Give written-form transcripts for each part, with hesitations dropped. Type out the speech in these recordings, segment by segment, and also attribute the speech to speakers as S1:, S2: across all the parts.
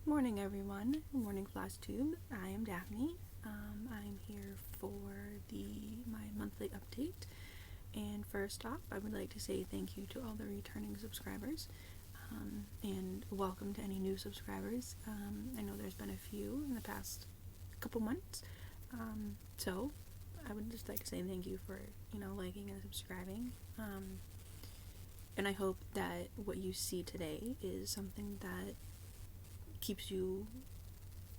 S1: Morning everyone, morning Flosstube. I am Daphne. I'm here for my monthly update. And first off, I would like to say thank you to all the returning subscribers, and welcome to any new subscribers. I know there's been a few in the past couple months, so I would just like to say thank you for, liking and subscribing. And I hope that what you see today is something that keeps you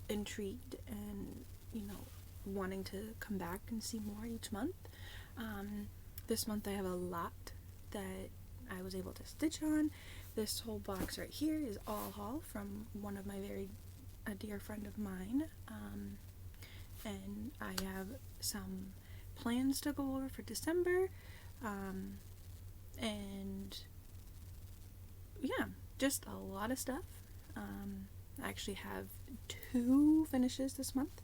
S1: intrigued and, wanting to come back and see more each month. This month I have a lot that I was able to stitch on. This whole box right here is all haul from one of my a dear friend of mine. And I have some plans to go over for December. And yeah, just a lot of stuff. I actually have 2 finishes this month.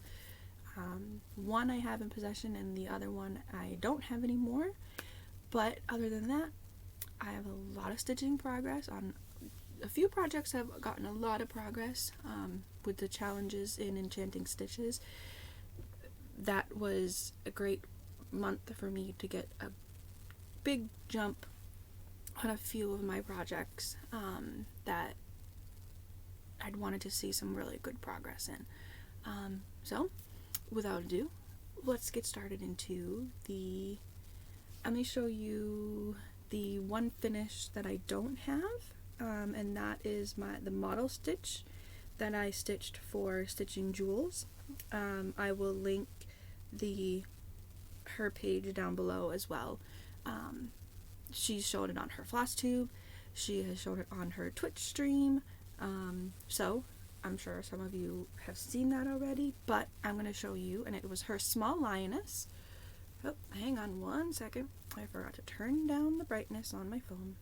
S1: One I have in possession and the other one I don't have anymore. But other than that, I have a lot of stitching progress on a few projects. I've gotten a lot of progress with the challenges in enchanting stitches. That was a great month for me to get a big jump on a few of my projects that I'd wanted to see some really good progress in. So, without ado, let's get started into let me show you the one finish that I don't have, and that is the model stitch that I stitched for stitching jewels. I will link her page down below as well. She showed it on her Flosstube. She has showed it on her Twitch stream. So I'm sure some of you have seen that already, but I'm going to show you, and it was her small lioness. Oh, hang on one second. I forgot to turn down the brightness on my phone.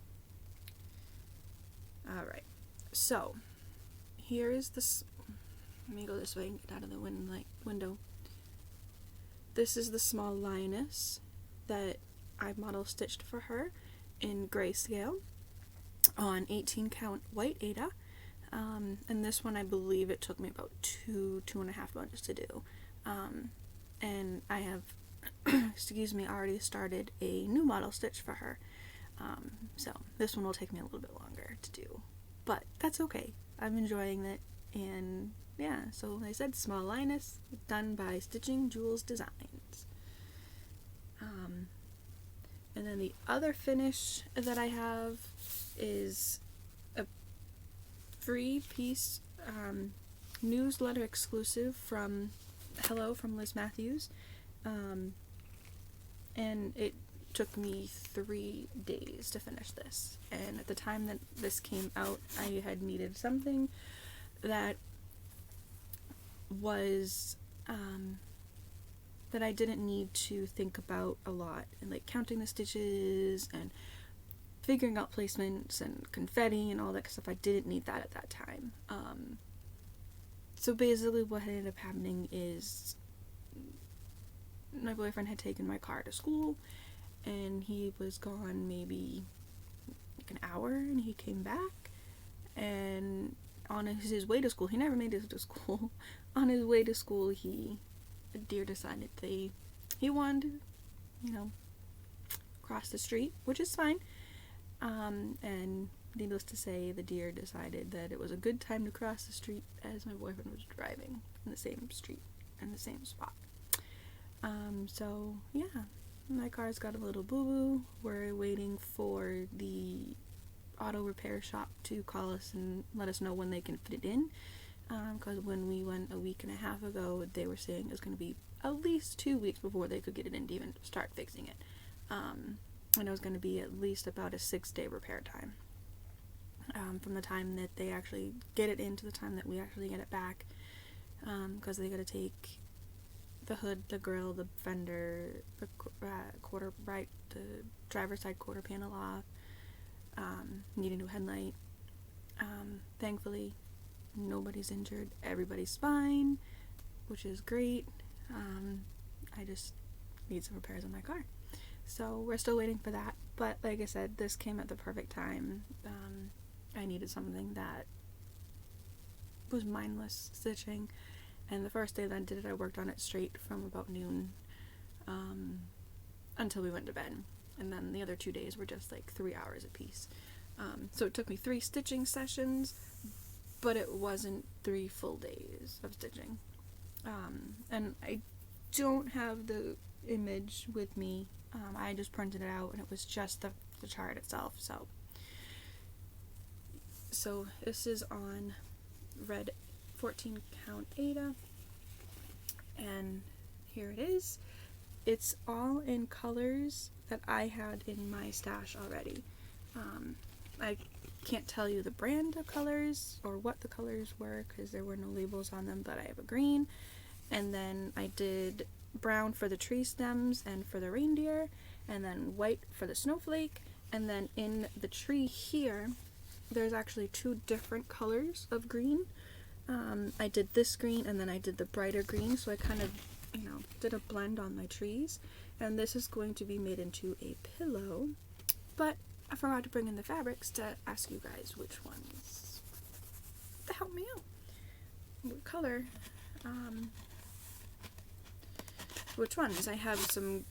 S1: Alright, so here is this. Let me go this way and get out of the window. This is the small lioness that I model stitched for her in grayscale on 18 count white Ada. And this one, I believe it took me about 2.5 months to do. And I have, already started a new model stitch for her. So this one will take me a little bit longer to do, but that's okay. I'm enjoying it. And yeah, so like I said, small lioness done by Stitching Jewels Designs. And then the other finish that I have is a 3-piece newsletter exclusive from Liz Matthews. And it took me 3 days to finish this. And at the time that this came out, I had needed something that was that I didn't need to think about a lot, and like counting the stitches and figuring out placements and confetti and all that stuff. I didn't need that at that time. So basically what ended up happening is my boyfriend had taken my car to school, and he was gone maybe like an hour, and he came back, and on his way to school, he never made it to school. On his way to school, a deer decided he wanted to, cross the street, which is fine. And needless to say, the deer decided that it was a good time to cross the street as my boyfriend was driving in the same street in the same spot. So yeah, my car's got a little boo-boo. We're waiting for the auto repair shop to call us and let us know when they can fit it in, because when we went a week and a half ago, they were saying it was going to be at least 2 weeks before they could get it in to even start fixing it. And it was going to be at least about a 6-day repair time, from the time that they actually get it in to the time that we actually get it back, because they got to take the hood, the grill, the fender, the driver's side quarter panel off. Need a new headlight. Thankfully, nobody's injured. Everybody's fine, which is great. I just need some repairs on my car. So we're still waiting for that. But like I said, this came at the perfect time. I needed something that was mindless stitching. And the first day that I did it, I worked on it straight from about noon until we went to bed. And then the other 2 days were just like 3 hours apiece. So it took me 3 stitching sessions, but it wasn't 3 full days of stitching. And I don't have the image with me. I just printed it out, and it was just the chart itself. So this is on red 14 count Aida, and here it is. It's all in colors that I had in my stash already. I can't tell you the brand of colors or what the colors were because there were no labels on them, but I have a green, and then I did brown for the tree stems and for the reindeer, and then white for the snowflake, and then in the tree here there's actually 2 different colors of green. I did this green and then I did the brighter green, so I kind of, did a blend on my trees, and this is going to be made into a pillow, but I forgot to bring in the fabrics to ask you guys which ones to help me out. What color? Which ones? I have some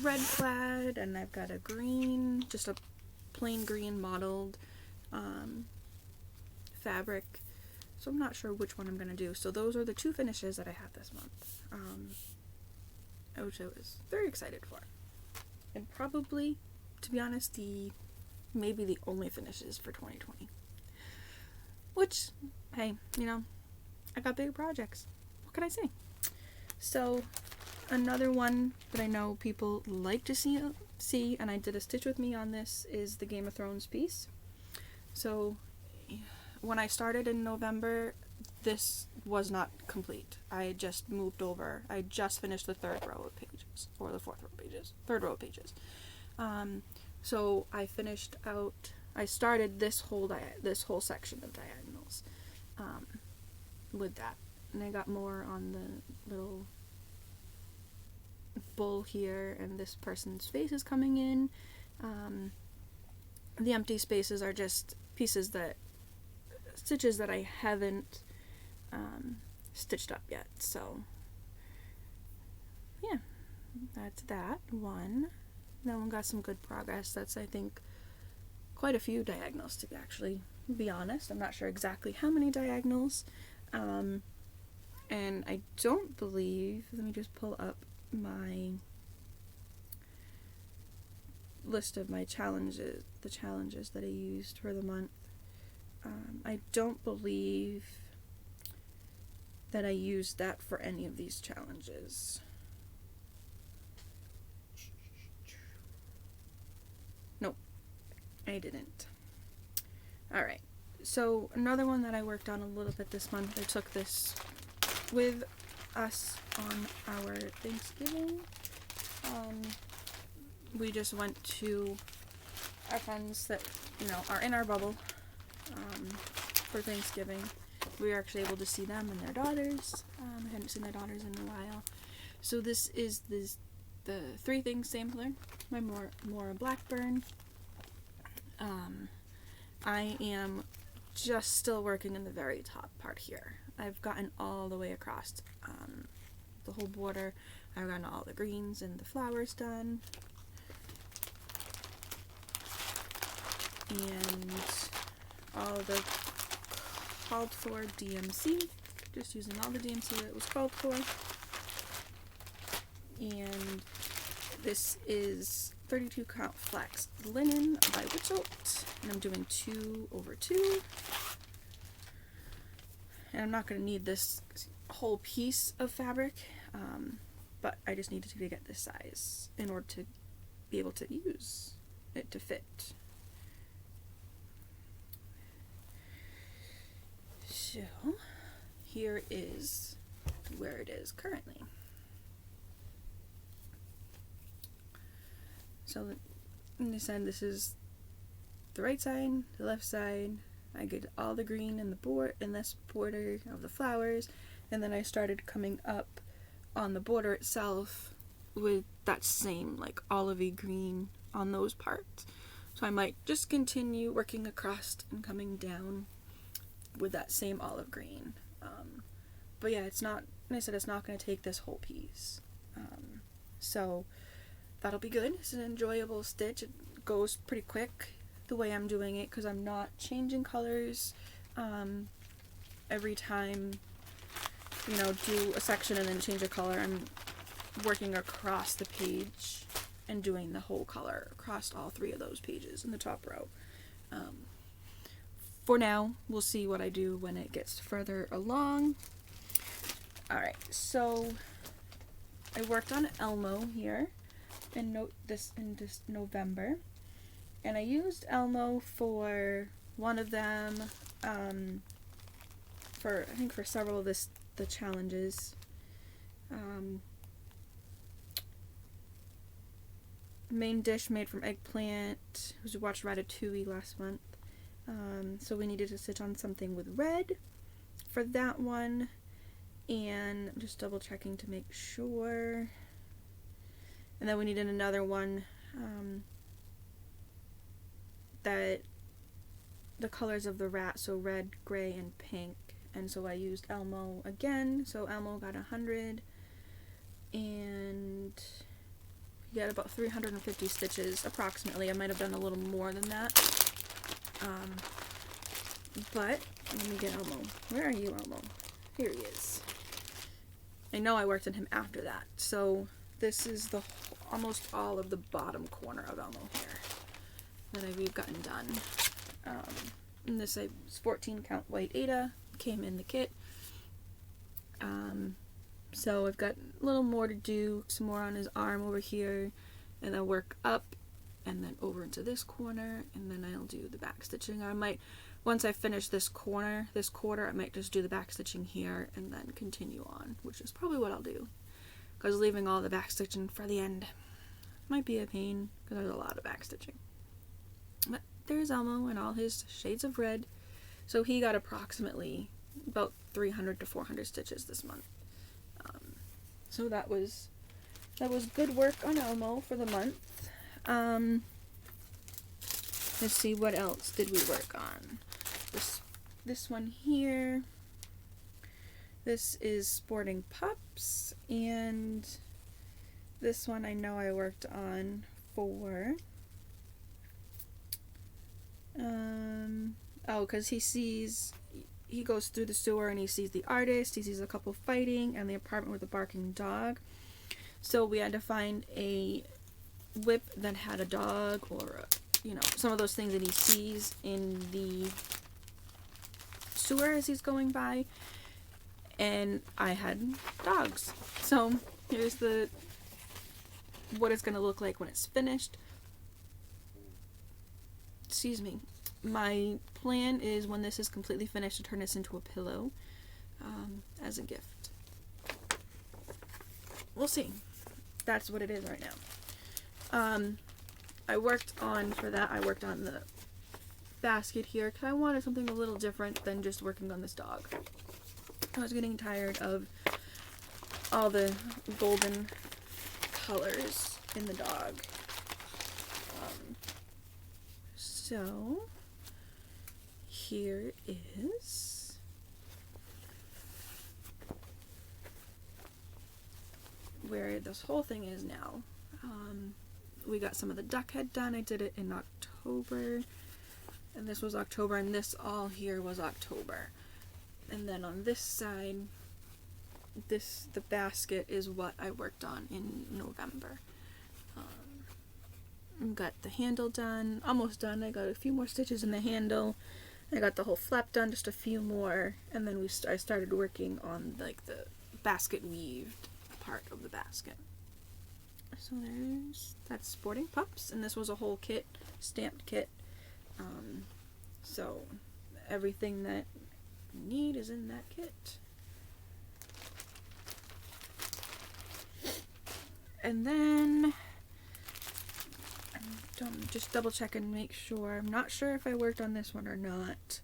S1: red plaid, and I've got a green, just a plain green mottled fabric. So I'm not sure which one I'm going to do. So those are the 2 finishes that I had this month, which I was very excited for. And probably, to be honest, maybe the only finishes for 2020. Which, hey, I got big projects. What can I say? So another one that I know people like to see, and I did a stitch with me on this, is the Game of Thrones piece. So when I started in November, this was not complete. I just moved over. I just finished the 3rd row of pages, or the 4th row of pages, 3rd row of pages. So I started this whole section of diagonals with that, and I got more on the little bull here, and this person's face is coming in. The empty spaces are just stitches that I haven't stitched up yet. So yeah, that's that one. That one got some good progress. That's, I think, quite a few diagonals, to actually be honest. I'm not sure exactly how many diagonals. And I don't believe, let me just pull up my list of my challenges, the challenges that I used for the month. I don't believe that I used that for any of these challenges. Nope, I didn't. Alright, so another one that I worked on a little bit this month, I took this with us on our Thanksgiving. We just went to our friends that, are in our bubble for Thanksgiving. We were actually able to see them and their daughters. I hadn't seen their daughters in a while. So this is the 3 Things Sampler by Mora Blackburn. I am just still working in the very top part here. I've gotten all the way across the whole border. I've gotten all the greens and the flowers done. And all the called for DMC, just using all the DMC that was called for. And this is 32 count Flax Linen by WIPS, and I'm doing 2/2. And I'm not going to need this whole piece of fabric, but I just needed to get this size in order to be able to use it to fit. So here is where it is currently. So on this side, this is the right side, the left side. I get all the green in this border of the flowers, and then I started coming up on the border itself with that same like olivey green on those parts. So I might just continue working across and coming down with that same olive green But yeah, it's not, like I said, it's not going to take this whole piece. So that'll be good. It's an enjoyable stitch. It goes pretty quick the way I'm doing it because I'm not changing colors every time, you know, do a section and then change a color. I'm working across the page and doing the whole color across all 3 of those pages in the top row. For now, we'll see what I do when it gets further along. Alright, so I worked on Elmo here in this November, and I used Elmo for one of them, I think for several of the challenges. Main dish made from eggplant, because we watched Ratatouille last month, so we needed to stitch on something with red for that one. And I'm just double checking to make sure. And then we needed another one that the colors of the rat, so red, gray, and pink. And so I used Elmo again. So Elmo got 100, and you get about 350 stitches approximately. I might have done a little more than that. But let me get Elmo. Where are you, Elmo? Here he is. I know I worked on him after that. So this is the almost all of the bottom corner of Elmo here that we've gotten done. And this is 14 count white Ada, came in the kit. So I've got a little more to do, some more on his arm over here, and I'll work up and then over into this corner, and then I'll do the back stitching. I might, once I finish this quarter, I might just do the back stitching here and then continue on, which is probably what I'll do, because leaving all the back stitching for the end might be a pain, because there's a lot of back stitching. But there's Elmo and all his shades of red. So he got approximately about 300 to 400 stitches this month. So that was good work on Elmo for the month. Let's see, what else did we work on? This one here. This is Sporting Pups, and this one I know I worked on for because he goes through the sewer and he sees the artist, he sees a couple fighting, and the apartment with a barking dog. So we had to find a whip that had a dog, or some of those things that he sees in the sewer as he's going by. And I had dogs. So here's what it's gonna look like when it's finished. Excuse me. My plan is, when this is completely finished, to turn this into a pillow as a gift. We'll see. That's what it is right now. I worked on the basket here because I wanted something a little different than just working on this dog. I was getting tired of all the golden colors in the dog. So here is where this whole thing is now. We got some of the duck head done. I did it in October, and this was October, and this all here was October. And then on this side, the basket is what I worked on in November. Got the handle done, almost done. I got a few more stitches in the handle. I got the whole flap done, just a few more, and then I started working on like the basket weaved part of the basket. So that's Sporting Pups, and this was a whole kit, stamped kit. So everything that you need is in that kit. And then just double check and make sure. I'm not sure if I worked on this one or not.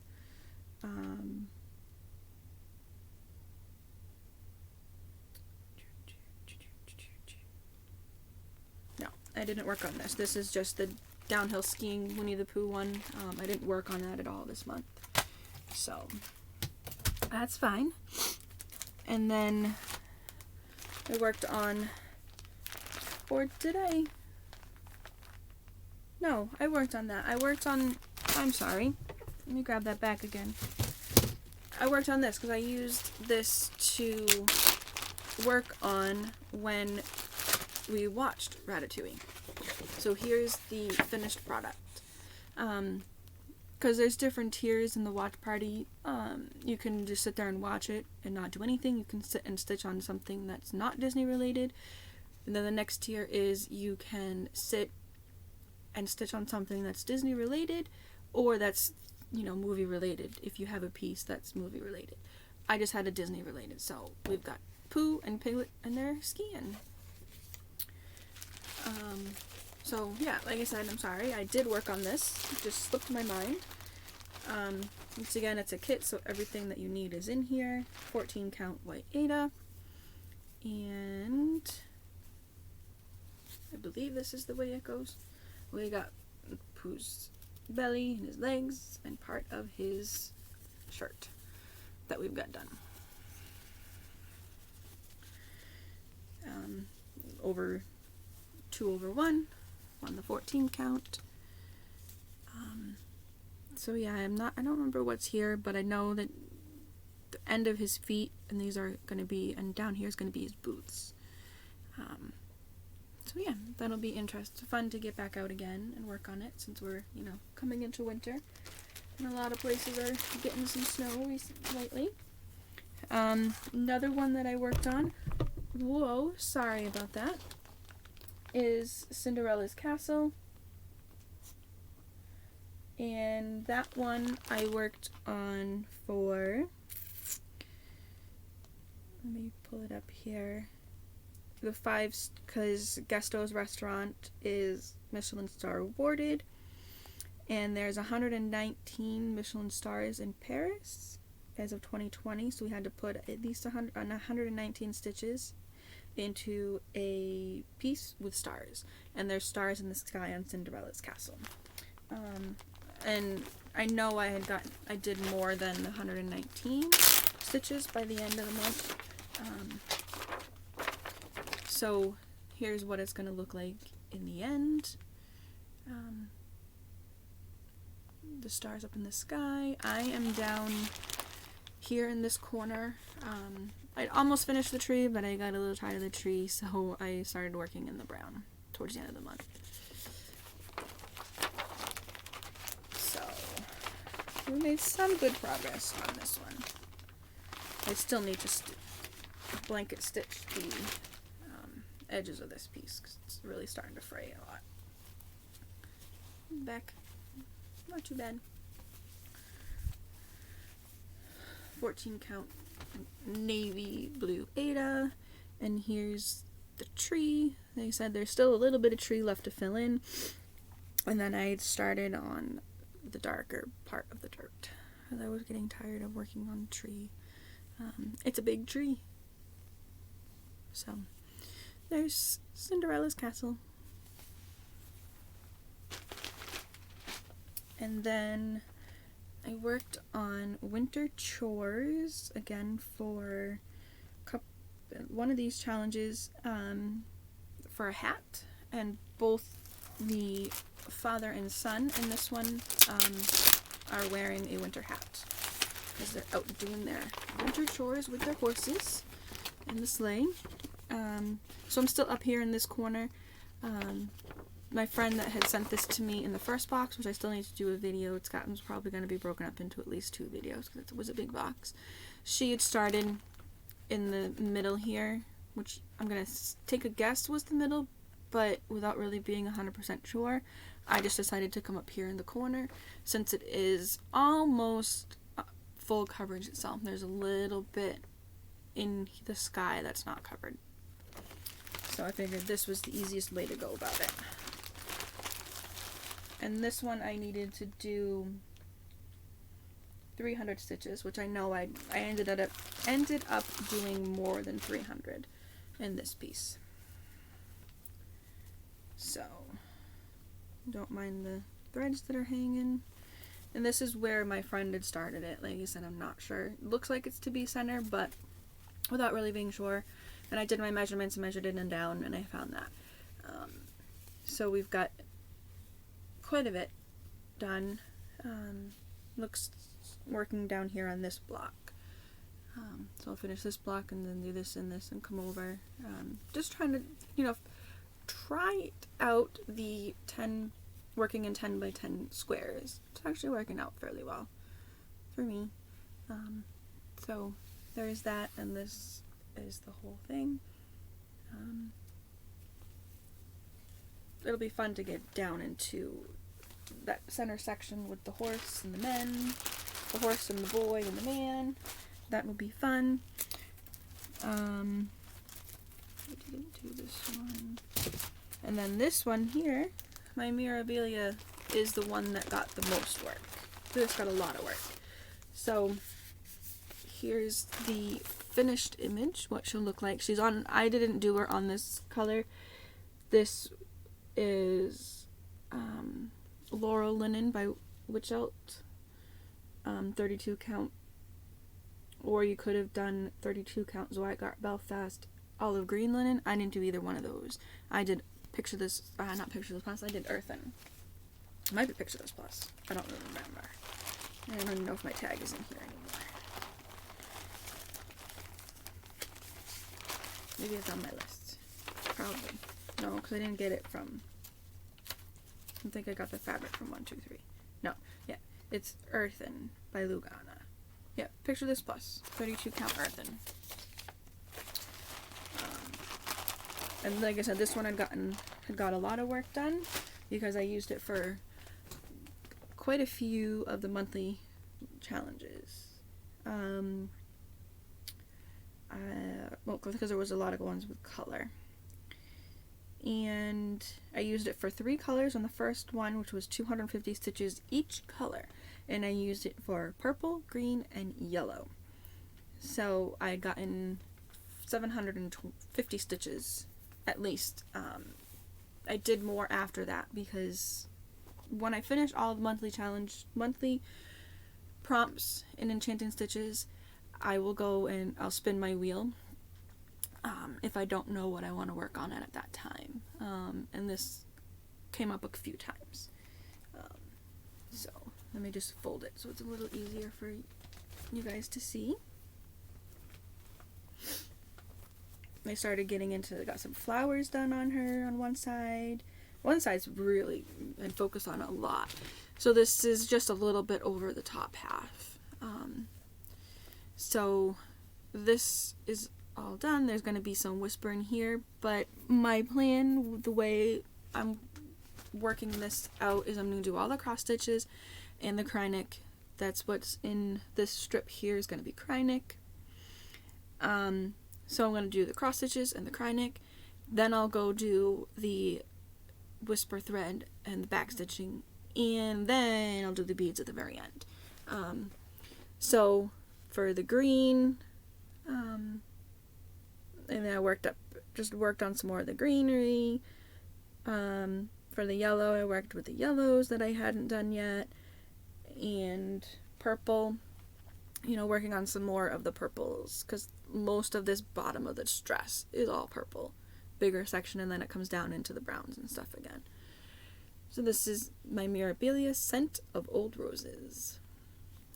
S1: No, I didn't work on this. This is just the downhill skiing Winnie the Pooh one. I didn't work on that at all this month. So That's fine. And then I worked on, or did I? No, I worked on that. I worked on, I'm sorry. Let me grab that back again. I worked on this because I used this to work on when we watched Ratatouille. So here's the finished product. Because there's different tiers in the watch party. You can just sit there and watch it and not do anything. You can sit and stitch on something that's not Disney related. And then the next tier is you can sit and stitch on something that's Disney related, or that's, you know, movie related, if you have a piece that's movie related. I just had a Disney related, so we've got Pooh and Piglet and they're skiing. So yeah, like I said, I'm sorry, I did work on this, it just slipped my mind. Once again, it's a kit, so everything that you need is in here. 14 count white Aida, and I believe this is the way it goes. We got Pooh's belly and his legs and part of his shirt that we've got done. Over 2/1 on the 14 count. So yeah, I don't remember what's here, but I know that the end of his feet, and these are going to be, and down here is going to be his boots. So yeah, that'll be interesting, fun to get back out again and work on it, since we're, you know, coming into winter, and a lot of places are getting some snow lately. Another one that I worked on, whoa, sorry about that, is Cinderella's Castle, and that one I worked on for, let me pull it up here, the 5, because Gusto's restaurant is Michelin star awarded, and there's 119 Michelin stars in Paris as of 2020, so we had to put at least 119 stitches into a piece with stars, and there's stars in the sky on Cinderella's castle. And I know I did more than the 119 stitches by the end of the month. So here's what it's going to look like in the end. The stars up in the sky. I am down here in this corner. I almost finished the tree, but I got a little tired of the tree, so I started working in the brown towards the end of the month. So we made some good progress on this one. I still need to blanket stitch the edges of this piece because it's really starting to fray a lot. Back, not too bad. 14 count navy blue Aida, and here's the tree. Like I said, there's still a little bit of tree left to fill in, and then I started on the darker part of the dirt because I was getting tired of working on the tree. It's a big tree. So there's Cinderella's castle. And then I worked on winter chores again for one of these challenges for a hat, and both the father and son in this one are wearing a winter hat because they're out doing their winter chores with their horses in the sleigh. So I'm still up here in this corner. My friend that had sent this to me in the first box, which I still need to do a video, it's probably going to be broken up into at least 2 videos because it was a big box. She had started in the middle here, which I'm going to take a guess was the middle, but without really being 100% sure, I just decided to come up here in the corner since it is almost full coverage itself. There's a little bit in the sky that's not covered. So I figured this was the easiest way to go about it. And this one I needed to do 300 stitches, which I know I ended up doing more than 300 in this piece. So don't mind the threads that are hanging. And this is where my friend had started it. Like I said, I'm not sure. It looks like it's to be center, but without really being sure. And I did my measurements and measured it in down, and I found that. So we've got quite a bit done. Looks working down here on this block. So I'll finish this block and then do this and this and come over. Just trying to, you know, try it out the 10, working in 10 by 10 squares. It's actually working out fairly well for me. So there's that, and this is the whole thing. It'll be fun to get down into that center section with the horse and the men, the horse and the boy and the man. That will be fun. I didn't do this one. And then this one here, my Mirabilia, is the one that got the most work. This got a lot of work. So here's the finished image, what she'll look like. She's on, I didn't do her on this color. This is Laurel Linen by White 32 count. Or you could have done 32 count Zweigart Belfast Olive Green Linen. I didn't do either one of those. I did Picture This, not Picture This Plus, I did Earthen. It might be Picture This Plus. I don't really remember. I don't even know if my tag is in here anymore. Maybe it's on my list. Probably. No, because I didn't get it from... I don't think I got the fabric from 123. No, yeah. It's Earthen by Lugana. Yeah, Picture This Plus. 32 count Earthen. And like I said, this one had got a lot of work done because I used it for quite a few of the monthly challenges. Well, because there was a lot of ones with color. And I used it for 3 colors on the first one, which was 250 stitches each color. And I used it for purple, green, and yellow. So I had gotten 750 stitches at least. I did more after that because when I finish all the monthly prompts and enchanting stitches, I will go and I'll spin my wheel if I don't know what I want to work on at that time. And this came up a few times. So let me just fold it so it's a little easier for you guys to see. I started getting into, got some flowers done on her on one side. One side's really, and focused on a lot. So this is just a little bit over the top half. So this is all done. There's going to be some whispering here, but my plan, the way I'm working this out, is I'm going to do all the cross stitches and the Kreinik. That's what's in this strip here is going to be Kreinik. So I'm going to do the cross stitches and the Kreinik. Then I'll go do the whisper thread and the back stitching, and then I'll do the beads at the very end. So for the green, and then I just worked on some more of the greenery. For the yellow, I worked with the yellows that I hadn't done yet, and purple, you know, working on some more of the purples, because most of this bottom of this dress is all purple. Bigger section, and then it comes down into the browns and stuff again. So this is my Mirabilia Scent of Old Roses.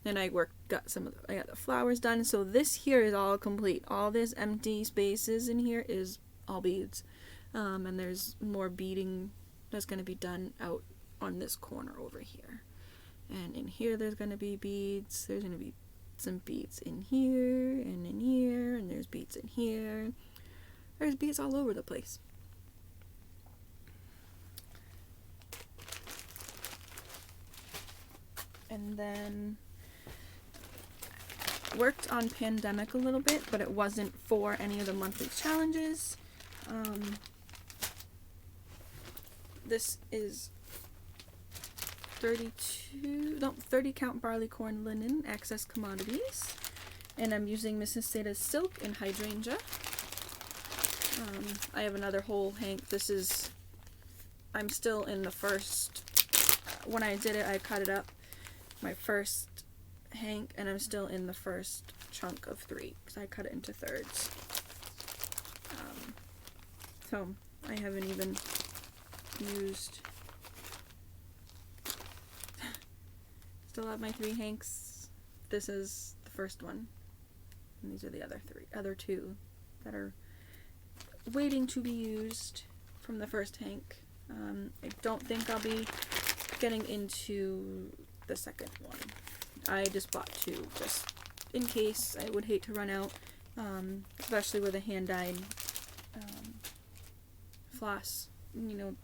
S1: And I got the flowers done. So this here is all complete. All this empty spaces in here is all beads. And there's more beading that's going to be done out on this corner over here. And in here there's going to be beads. There's going to be some beads in here and in here, and there's beads in here. There's beads all over the place. And then worked on Pandemic a little bit, but it wasn't for any of the monthly challenges. This is 30 count barley corn linen, excess commodities. And I'm using Mrs. Sada's silk and hydrangea. I have another whole hank. I'm still in the first, when I did it, I cut it up my first hank, and I'm still in the first chunk of 3 because I cut it into thirds. So I haven't even used. Still have my 3 hanks. This is the first one, and these are the other 2 that are waiting to be used from the first hank. I don't think I'll be getting into the second one. I just bought 2 just in case. I would hate to run out, especially with a hand-dyed floss. You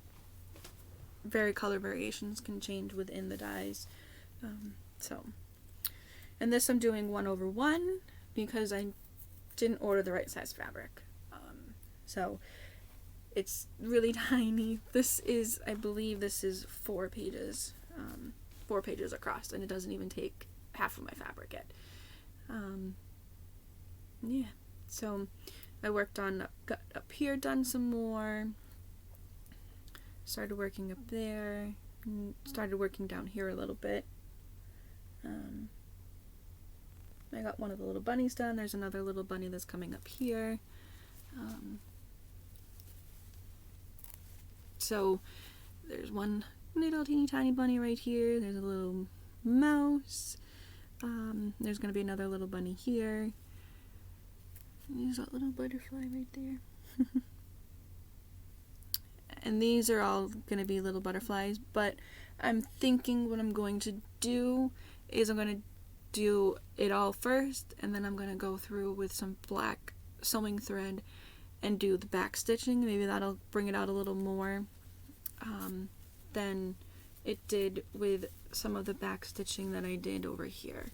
S1: know, color variations can change within the dyes. And this I'm doing 1/1 because I didn't order the right size fabric. So it's really tiny. This is, I believe this is 4 pages. 4 pages across, and it doesn't even take half of my fabric yet. Yeah, so I worked on, got up here, done some more, started working up there, started working down here a little bit. I got one of the little bunnies done. There's another little bunny that's coming up here. So there's one little teeny tiny bunny right here. There's a little mouse. There's going to be another little bunny here. And there's that little butterfly right there. And these are all going to be little butterflies, but I'm thinking what I'm going to do is I'm going to do it all first, and then I'm going to go through with some black sewing thread and do the back stitching. Maybe that'll bring it out a little more than it did with some of the back stitching that I did over here,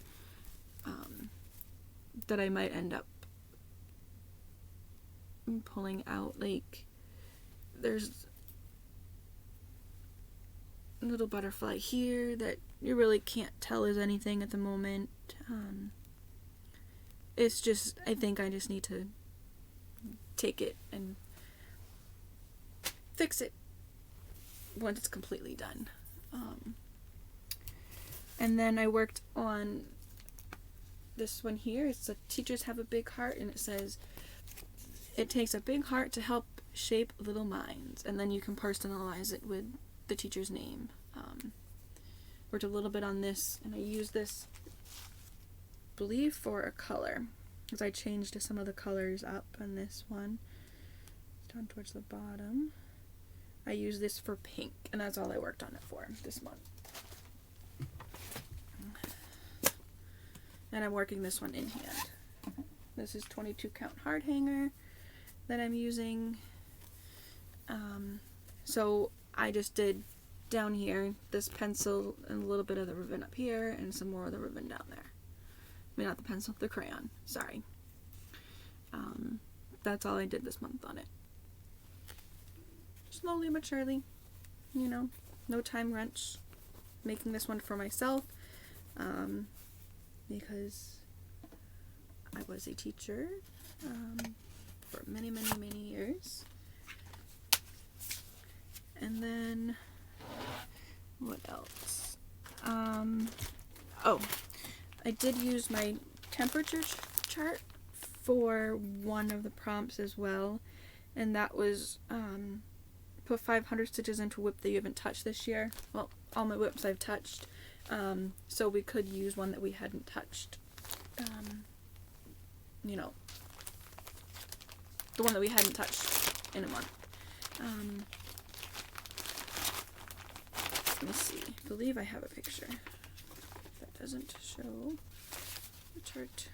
S1: that I might end up pulling out. Like, there's a little butterfly here that you really can't tell is anything at the moment. It's just, I think I just need to take it and fix it once it's completely done. And then I worked on this one here. It's a Teachers Have a Big Heart, and it says, it takes a big heart to help shape little minds. And then you can personalize it with the teacher's name. Worked a little bit on this, and I used this, I believe, for a color, because I changed some of the colors up on this one. Down towards the bottom. I used this for pink, and that's all I worked on it for this month. And I'm working this one in hand. This is 22 count hard hanger that I'm using. So I just did down here this pencil and a little bit of the ribbon up here and some more of the ribbon down there. I mean, not the pencil, the crayon, sorry. That's all I did this month on it. Slowly but surely, you know, no time crunch. Making this one for myself, because I was a teacher for many, many, many years. And then, what else? Oh, I did use my temperature chart for one of the prompts as well, and that was put 500 stitches into a whip that you haven't touched this year. Well, all my whips I've touched, so we could use one that we hadn't touched. You know, the one that we hadn't touched in a month. Let me see. I believe I have a picture. That doesn't show the chart.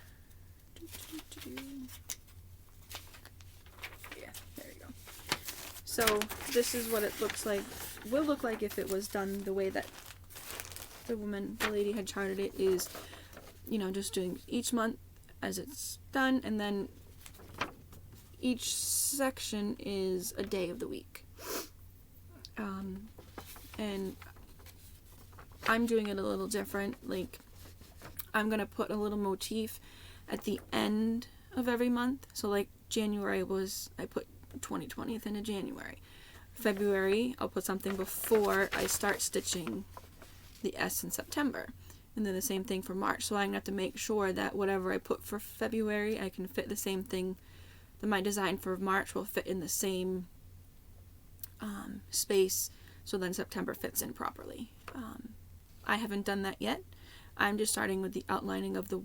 S1: Yeah, there you go. So this is what it looks like. Will look like if it was done the way that the lady had charted it, is, you know, just doing each month as it's done, and then each section is a day of the week. And I'm doing it a little different. Like, I'm gonna put a little motif at the end of every month. So like January I put 2020th into January. February, I'll put something before I start stitching the S in September. And then the same thing for March. So I'm going to have to make sure that whatever I put for February, I can fit the same thing, that my design for March will fit in the same space, so then September fits in properly. I haven't done that yet. I'm just starting with the outlining of the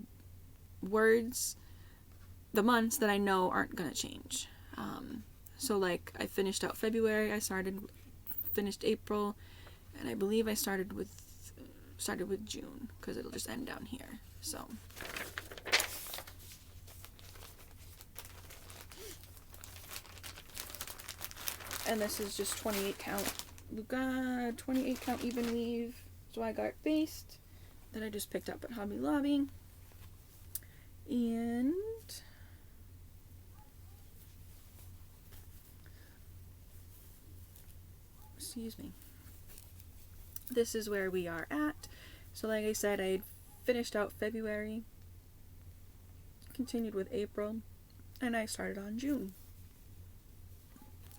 S1: words, the months that I know aren't going to change. So like I finished out February, finished April, and I believe I started with June, because it'll just end down here. So and this is just 28 count Lugana, 28 count Evenweave Zweigart based that I just picked up at Hobby Lobby. And excuse me, this is where we are at. So like I said, I finished out February, continued with April, and I started on June.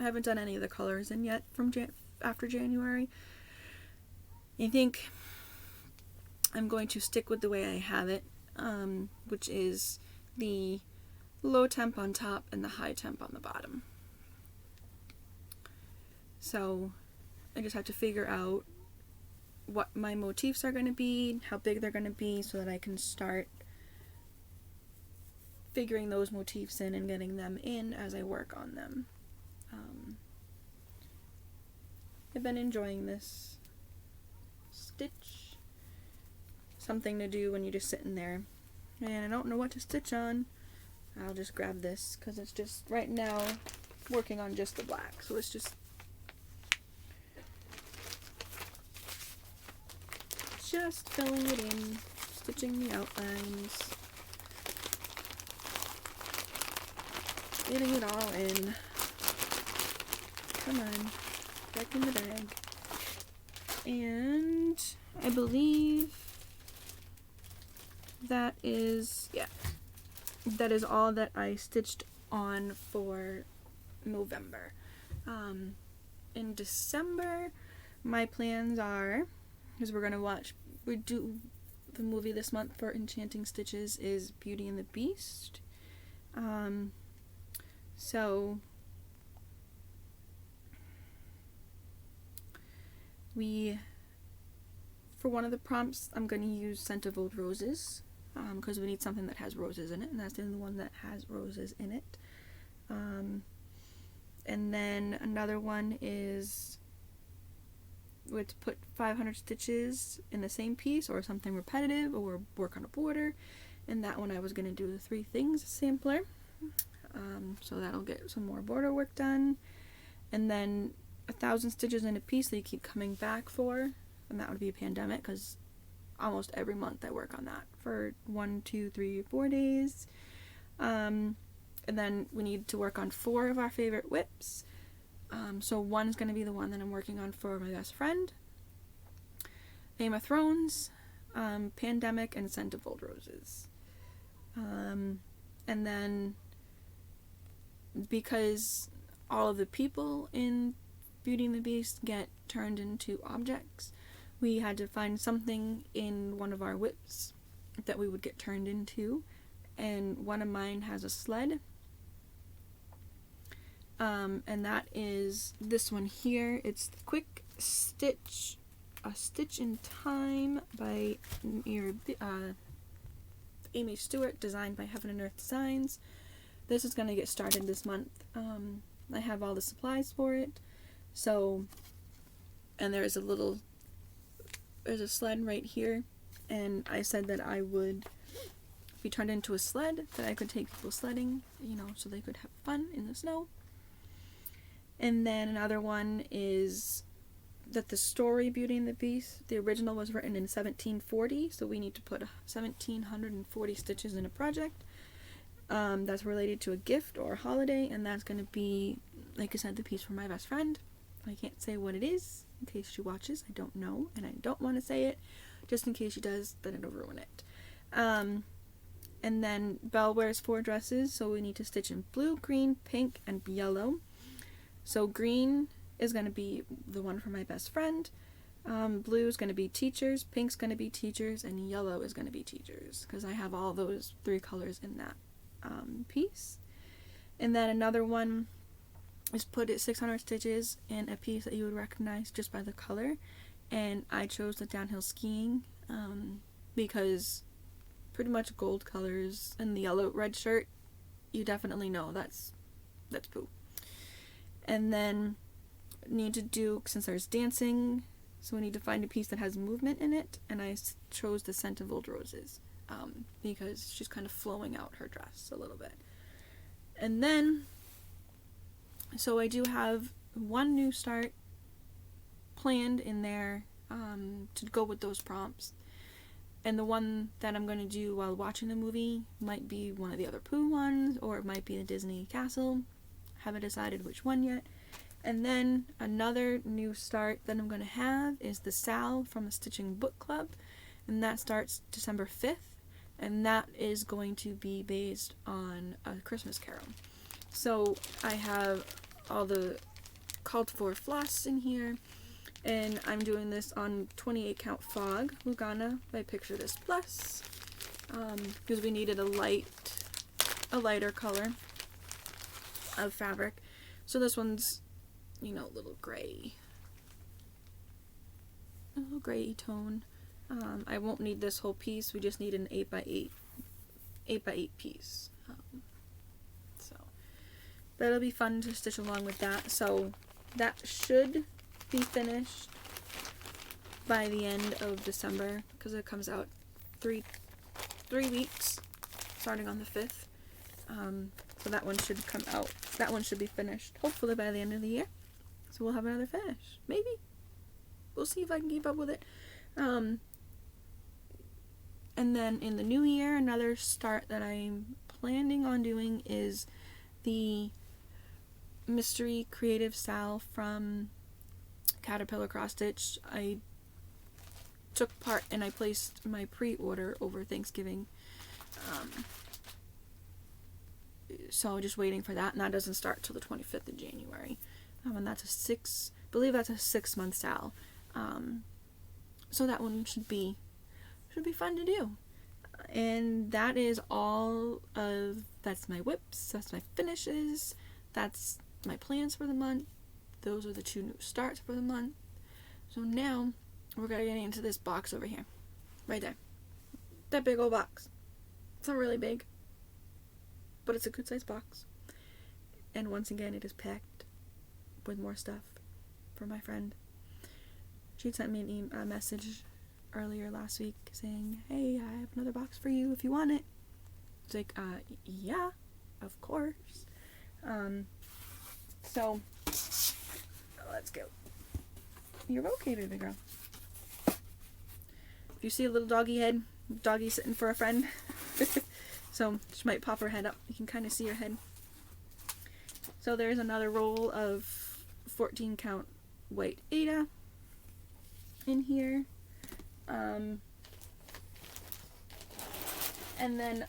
S1: I haven't done any of the colors in yet from after January. I think I'm going to stick with the way I have it, which is the low temp on top and the high temp on the bottom. So I just have to figure out what my motifs are going to be, how big they're going to be, so that I can start figuring those motifs in and getting them in as I work on them. I've been enjoying this stitch. Something to do when you're just sitting there and I don't know what to stitch on. I'll just grab this because it's just right now working on just the black, so it's just filling it in, stitching the outlines, getting it all in. Come on, back in the bag. And I believe that is all that I stitched on for November. In December, my plans are, because we do the movie this month for Enchanting Stitches is Beauty and the Beast. So for one of the prompts, I'm going to use Scent of Old Roses, because we need something that has roses in it, and that's the only one that has roses in it. And then another one is to put 500 stitches in the same piece, or something repetitive, or work on a border. And that one I was going to do the 3 things sampler, so that'll get some more border work done. And then 1,000 stitches in a piece that you keep coming back for, and that would be a pandemic, because almost every month I work on that for 1, 2, 3, 4 days. And then we need to work on 4 of our favorite WIPS. So one is going to be the one that I'm working on for my best friend, Game of Thrones, Pandemic, and Scent of Old Roses. And then because all of the people in Beauty and the Beast get turned into objects, we had to find something in one of our WIPs that we would get turned into, and one of mine has a sled, and that is this one here. It's the Quick Stitch, A Stitch in Time by Amy Stewart, designed by Heaven and Earth Designs. This is going to get started this month. I have all the supplies for it. So, and there's a sled right here, and I said that I would be turned into a sled, that I could take people sledding, so they could have fun in the snow. And then another one is that the story Beauty and the Beast, the original was written in 1740, so we need to put 1,740 stitches in a project. That's related to a gift or a holiday, and that's going to be, like I said, the piece for my best friend. I can't say what it is in case she watches. I don't know, and I don't want to say it. Just in case she does, then it'll ruin it. And then Belle wears 4 dresses, so we need to stitch in blue, green, pink, and yellow. So green is going to be the one for my best friend. Blue is going to be teachers, pink's going to be teachers, and yellow is going to be teachers, because I have all those 3 colors in that piece. And then another one is put at 600 stitches in a piece that you would recognize just by the color, and I chose the downhill skiing because pretty much gold colors and the yellow red shirt, you definitely know that's Pooh. And then need to do, since there's dancing, so we need to find a piece that has movement in it, and I chose the Scent of Old Roses because she's kind of flowing out her dress a little bit. And then, so I do have one new start planned in there to go with those prompts. And the one that I'm going to do while watching the movie might be one of the other Pooh ones, or it might be the Disney Castle. Haven't decided which one yet. And then another new start that I'm going to have is the Sal from the Stitching Book Club. And that starts December 5th. And that is going to be based on A Christmas Carol. So I have all the called for floss in here. And I'm doing this on 28 count Fog Lugana by Picture This Plus, because we needed a lighter color of fabric. So this one's, you know, a little gray tone. I won't need this whole piece. We just need an 8x8 piece. So that'll be fun to stitch along with that. So that should be finished by the end of December, because it comes out 3 weeks starting on the 5th. So that one should come out. That one should be finished hopefully by the end of the year. So we'll have another finish. Maybe. We'll see if I can keep up with it. And then in the new year, another start that I'm planning on doing is the Mystery Creative Sal from Caterpillar Cross Stitch. I took part and I placed my pre-order over Thanksgiving. So just waiting for that, and that doesn't start till the 25th of January. And that's I believe that's a 6-month Sal. So that one should be fun to do. And that is that's my WIPS, that's my finishes, that's my plans for the month. Those are the 2 new starts for the month. So now we're gonna get into this box over here. Right there. That big old box. It's not really big, but it's a good sized box. And once again, it is packed with more stuff for my friend. She sent me a message earlier last week saying, "Hey, I have another box for you if you want it." It's like, yeah, of course. So let's go. You're okay, baby girl. If you see a little doggy head, doggy sitting for a friend, so she might pop her head up. You can kind of see her head. So there's another roll of 14 count White Ada in here. And then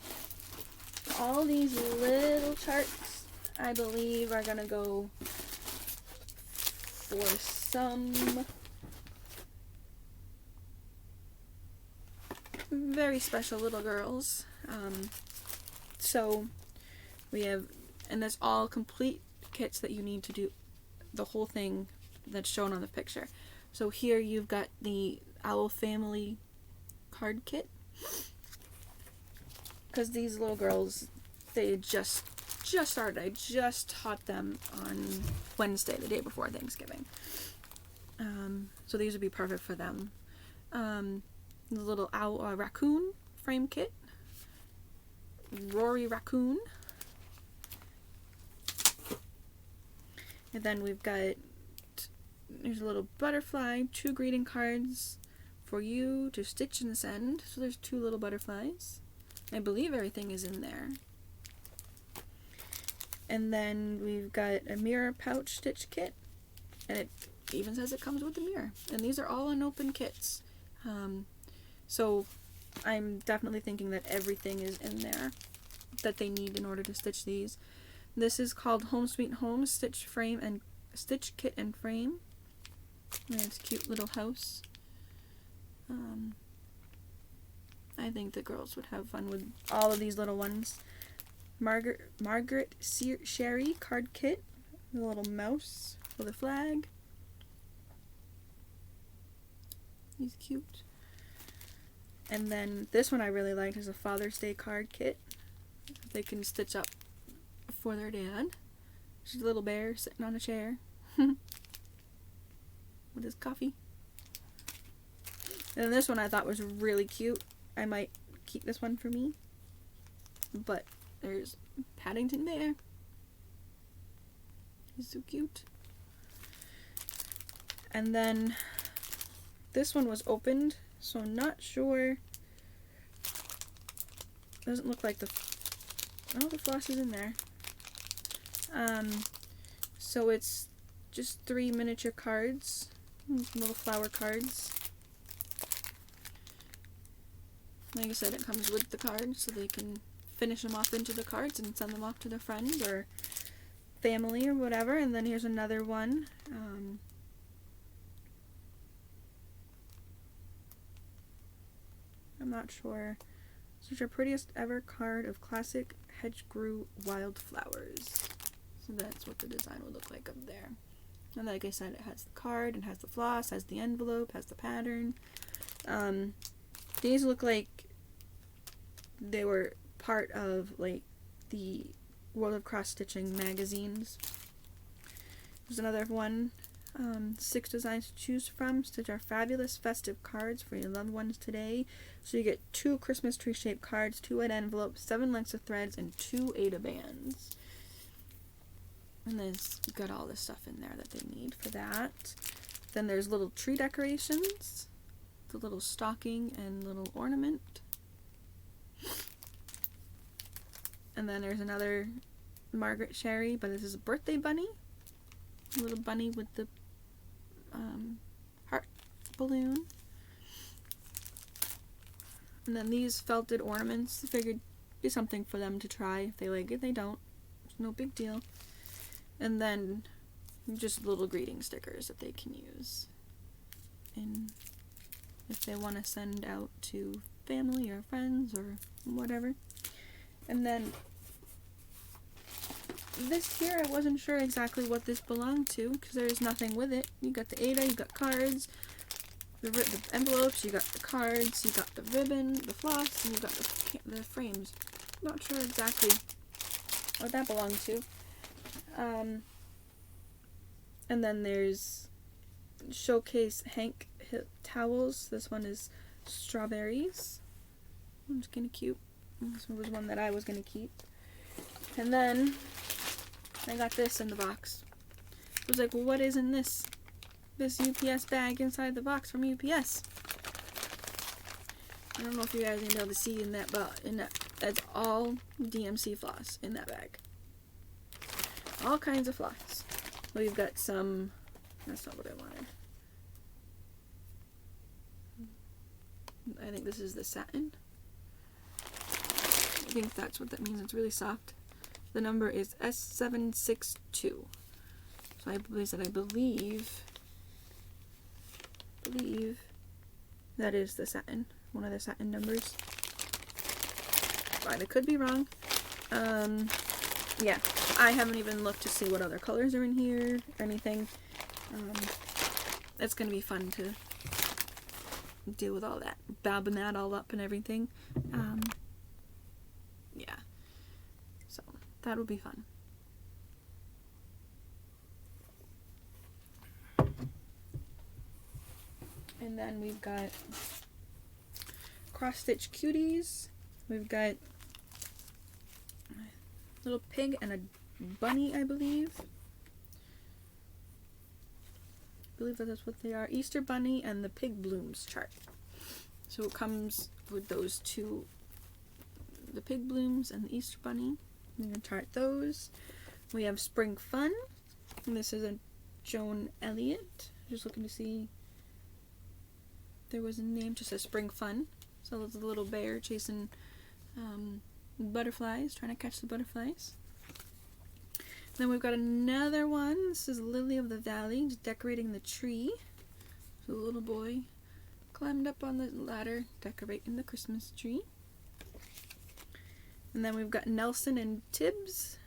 S1: all these little charts, I believe, are gonna go for some very special little girls. So we have, and that's all complete kits that you need to do the whole thing that's shown on the picture. So here you've got the Owl Family card kit, because these little girls, they just started. I just taught them on Wednesday, the day before Thanksgiving. So these would be perfect for them. The little owl raccoon frame kit, Rory Raccoon, and then we've got, there's a little butterfly, 2 greeting cards for you to stitch and send. So there's 2 little butterflies. I believe everything is in there. And then we've got a mirror pouch stitch kit, and it even says it comes with the mirror. And these are all unopened kits. So I'm definitely thinking that everything is in there that they need in order to stitch these. This is called Home Sweet Home Stitch Frame and Stitch Kit and Frame. And it's a cute little house. I think the girls would have fun with all of these little ones. Margaret Sherry card kit. The little mouse with a flag. He's cute. And then this one I really liked is a Father's Day card kit. They can stitch up for their dad. She's a little bear sitting on a chair with his coffee. And this one I thought was really cute. I might keep this one for me. But there's Paddington Bear. He's so cute. And then this one was opened, so I'm not sure. Doesn't look like the floss is in there. So it's just 3 miniature cards, little flower cards. Like I said, it comes with the cards, so they can finish them off into the cards and send them off to their friends or family or whatever. And then here's another one. I'm not sure. Such your prettiest ever card of classic hedge-grew wildflowers. So that's what the design would look like up there. And like I said, it has the card, it has the floss, has the envelope, has the pattern. These look like they were part of like the World of Cross Stitching magazines. There's another one. 6 designs to choose from. Stitch our fabulous festive cards for your loved ones today. So you get 2 Christmas tree shaped cards, 2 white envelopes, 7 lengths of threads, and 2 Aida bands. And there's got all the stuff in there that they need for that. Then there's little tree decorations, the little stocking and little ornament. And then there's another Margaret Sherry, but this is a birthday bunny. A little bunny with the heart balloon. And then these felted ornaments, I figured be something for them to try. If they like it, they don't. It's no big deal. And then just little greeting stickers that they can use. And if they want to send out to family or friends or whatever. And then this here, I wasn't sure exactly what this belonged to because there's nothing with it. You got the Aida, you got cards, the envelopes, you got the cards, you got the ribbon, the floss, and you got the frames. Not sure exactly what that belonged to. And then there's Showcase Hank towels. This one is strawberries. One's kind of cute. This one was one that I was going to keep. And then I got this in the box. I was like, well, what is in this? This UPS bag inside the box from UPS. I don't know if you guys are going to be able to see in that, but that's all DMC floss in that bag. All kinds of floss. We've got some, that's not what I wanted. I think this is the satin. I think that's what that means. It's really soft. The number is S762. So I believe that is the satin. One of the satin numbers. But I could be wrong. Yeah, I haven't even looked to see what other colors are in here or anything. It's going to be fun to deal with all that, bobbing that all up and everything. Yeah, so that'll be fun. And then we've got cross stitch cuties. We've got a little pig and a bunny, I believe. I believe that that's what they are. Easter bunny and the pig blooms chart. So it comes with those two, the pig blooms and the Easter bunny. I'm going to chart those. We have Spring Fun. And this is a Joan Elliott. Just looking to see if there was a name. Just says Spring Fun. So there's a little bear chasing butterflies, trying to catch the butterflies. Then we've got another one. This is Lily of the Valley, just decorating the tree. So the little boy climbed up on the ladder, decorating the Christmas tree. And then we've got Nelson and Tibbs.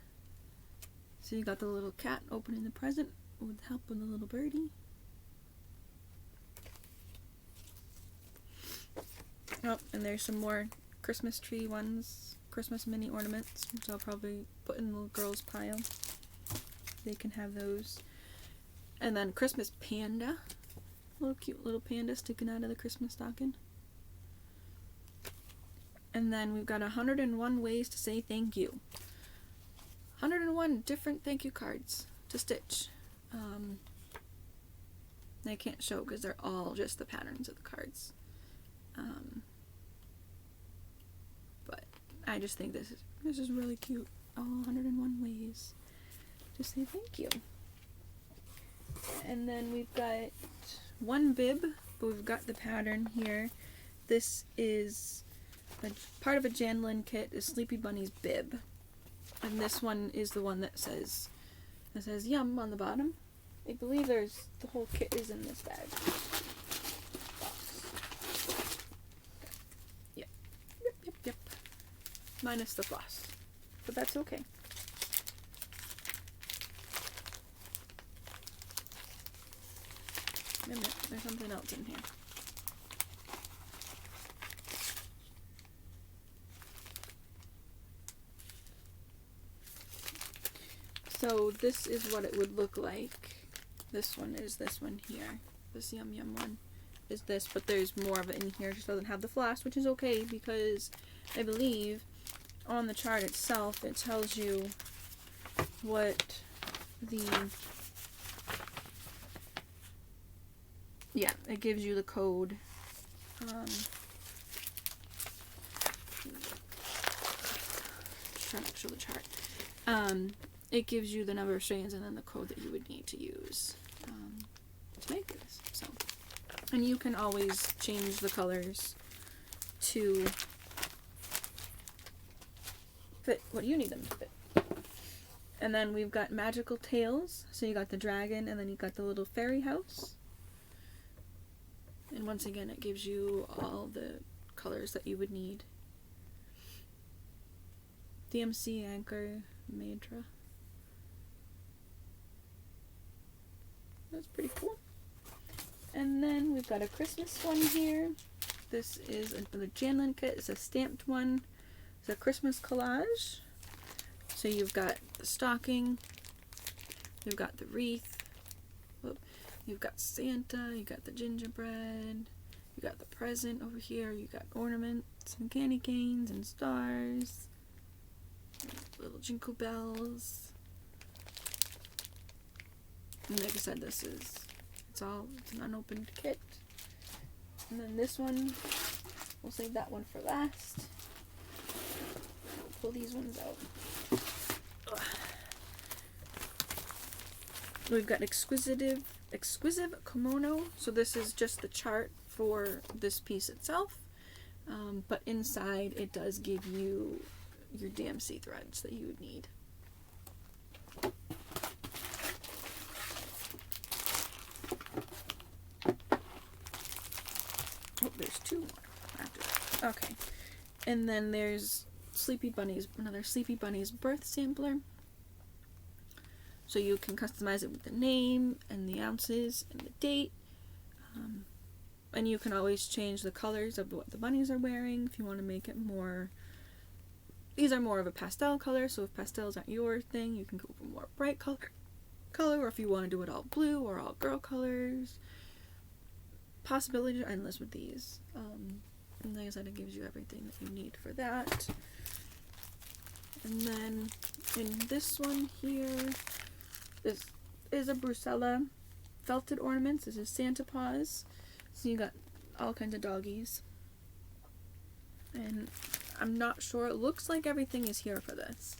S1: So you got the little cat opening the present with the help of the little birdie. Oh, and there's some more Christmas tree ones, Christmas mini ornaments, which I'll probably put in the little girls' pile. They can have those. And then Christmas panda. Little cute little panda sticking out of the Christmas stocking. And then we've got 101 ways to say thank you. 101 different thank you cards to stitch. They can't show because they're all just the patterns of the cards. But I just think this is really cute. All 101 ways to say thank you. And then we've got one bib, but we've got the pattern here. This is part of a Jan Lynn kit, is Sleepy Bunny's bib. And this one is the one that says yum on the bottom. I believe the whole kit is in this bag. Yep. Minus the floss. But that's okay. Wait a minute, there's something else in here. So this is what it would look like. This one is this one here. This yum yum one is this, but there's more of it in here. It just doesn't have the floss, which is okay because I believe on the chart itself it tells you what the it gives you the code. Just trying to show the chart. It gives you the number of strands and then the code that you would need to use to make this. So, and you can always change the colors to fit what you need them to fit. And then we've got magical tails. So you got the dragon and then you got the little fairy house. And once again, it gives you all the colors that you would need. DMC Anchor Madra. That's pretty cool. And then we've got a Christmas one here. This is the Jan Lynn kit. It's a stamped one. It's a Christmas collage. So you've got the stocking. You've got the wreath. You've got Santa. You got the gingerbread. You got the present over here. You got ornaments and candy canes and stars. Little jingle bells. And like I said, it's an unopened kit. And then this one, we'll save that one for last. Pull these ones out. We've got exquisite kimono. So this is just the chart for this piece itself. But inside it does give you your DMC threads that you would need. Oh, there's two more after that. Okay. And then there's another Sleepy Bunny's birth sampler. So you can customize it with the name and the ounces and the date. And you can always change the colors of what the bunnies are wearing if you want to make it more. These are more of a pastel color, so if pastels aren't your thing, you can go for more bright color, or if you want to do it all blue or all girl colors. Possibilities are endless with these. And like I said, it gives you everything that you need for that. And then in this one here, this is a Brucella felted ornaments. This is Santa paws. So you got all kinds of doggies. And I'm not sure. It looks like everything is here for this.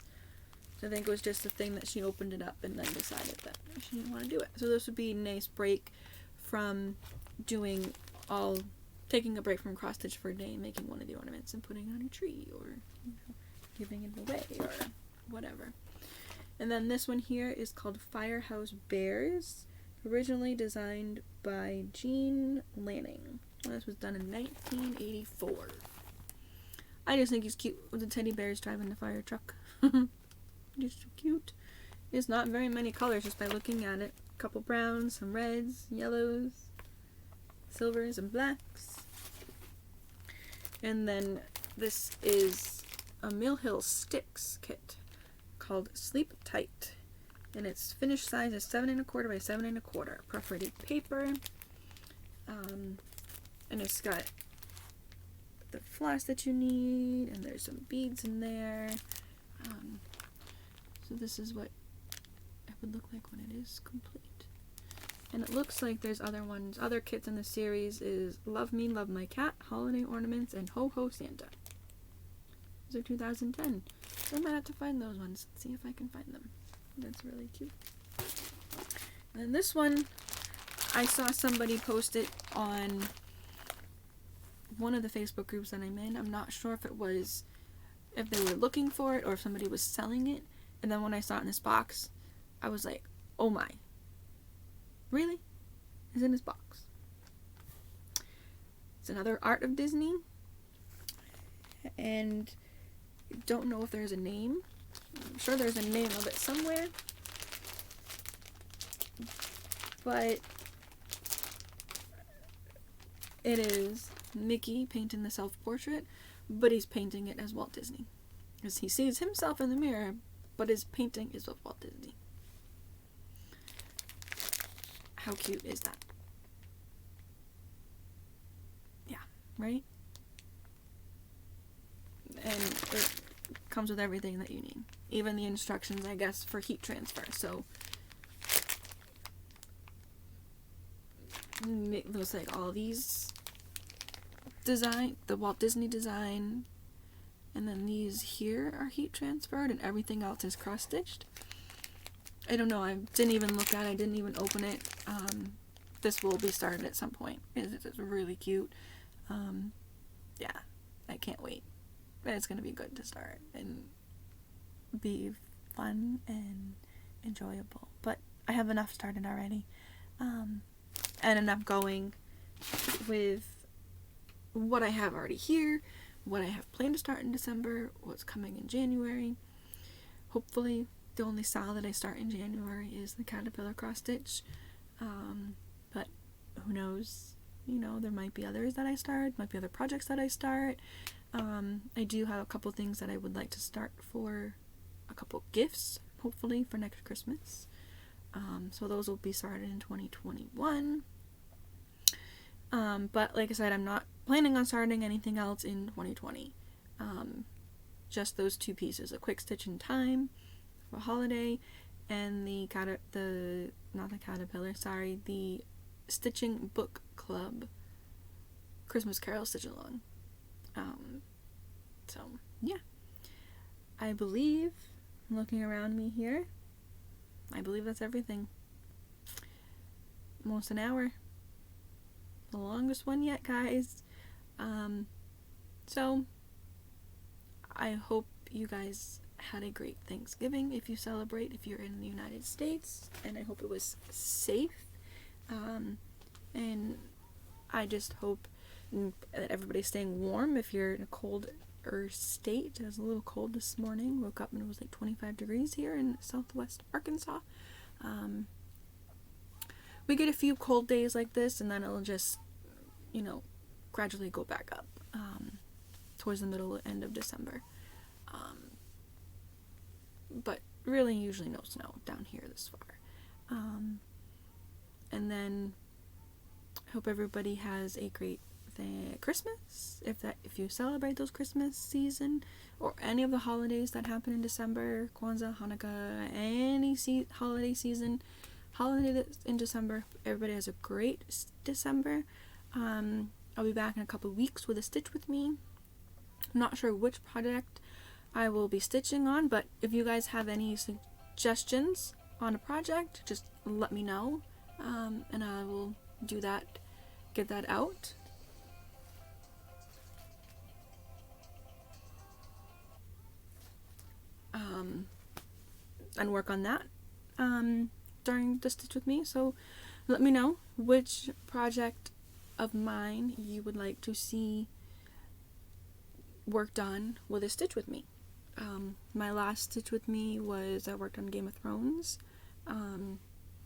S1: So I think it was just a thing that she opened it up and then decided that she didn't want to do it. So this would be a nice break from taking a break from cross stitch for a day and making one of the ornaments and putting it on a tree or giving it away or whatever. And then this one here is called Firehouse Bears, originally designed by Jean Lanning. This was done in 1984. I just think he's cute with the teddy bears driving the fire truck. He's so cute. There's not very many colors just by looking at it. A couple browns, some reds, yellows, silvers, and blacks. And then this is a Mill Hill Sticks kit called Sleep Tight. And its finished size is 7 1/4 by 7 1/4. Perforated paper. And it's got the floss that you need, and there's some beads in there. So this is what it would look like when it is complete. And it looks like there's other ones. Other kits in the series is Love Me, Love My Cat, Holiday Ornaments, and Ho Ho Santa. Those are 2010. So I might have to find those ones. See if I can find them. That's really cute. And then this one, I saw somebody post it on one of the Facebook groups that I'm in. I'm not sure if they were looking for it or if somebody was selling it. And then when I saw it in this box, I was like, oh my. Really? It's in this box. It's another Art of Disney. And I don't know if there's a name. I'm sure there's a name of it somewhere. But it is Mickey painting the self-portrait, but he's painting it as Walt Disney. Because he sees himself in the mirror, but his painting is of Walt Disney. How cute is that? Yeah, right? And it comes with everything that you need. Even the instructions, I guess, for heat transfer. So it looks like all these design, the Walt Disney design, and then these here are heat transferred, and everything else is cross-stitched. I don't know, I didn't even look at it, I didn't even open it. This will be started at some point. It's really cute. Yeah, I can't wait. It's going to be good to start and be fun and enjoyable. But I have enough started already. And enough going with what I have already here, what I have planned to start in December, what's coming in January. Hopefully, the only style that I start in January is the caterpillar cross stitch. But who knows? You know, there might be others that I start, might be other projects that I start. I do have a couple things that I would like to start for a couple gifts, hopefully for next Christmas. So those will be started in 2021. But like I said, I'm not planning on starting anything else in 2020. Just those two pieces, a quick stitch in time for holiday, and the Stitching Book Club Christmas Carol Stitch Along. So yeah, I believe, looking around me here, I believe that's everything. Almost an hour. The longest one yet, guys. So I hope you guys had a great Thanksgiving if you celebrate, if you're in the United States, and I hope it was safe. And I just hope that everybody's staying warm if you're in a colder state. It was a little cold this morning. Woke up and it was like 25 degrees here in southwest Arkansas. We get a few cold days like this, and then it'll just, gradually go back up towards the middle end of December. But really usually no snow down here this far. And then I hope everybody has a great Christmas, if you celebrate those Christmas season or any of the holidays that happen in December, Kwanzaa, Hanukkah, any holiday season, holiday that's in December. Everybody has a great December. I'll be back in a couple weeks with a Stitch With Me. I'm not sure which project I will be stitching on, but if you guys have any suggestions on a project, just let me know, and I will do that, get that out. And work on that during the Stitch With Me. So let me know which project of mine you would like to see worked on with a stitch with me. My last stitch with me was I worked on Game of Thrones, and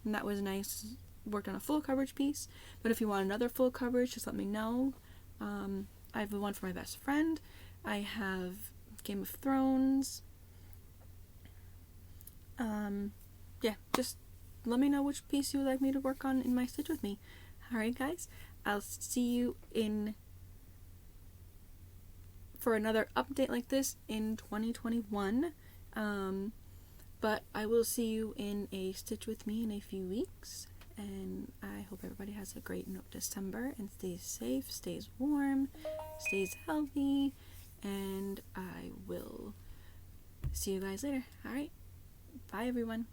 S1: that was nice. Worked on a full coverage piece, but if you want another full coverage, just let me know. I have the one for my best friend. I have Game of Thrones. Yeah, just let me know which piece you would like me to work on in my stitch with me. Alright guys, I'll see you for another update like this in 2021. But I will see you in a stitch with me in a few weeks, and I hope everybody has a great December and stays safe, stays warm, stays healthy, and I will see you guys later. Alright, bye everyone.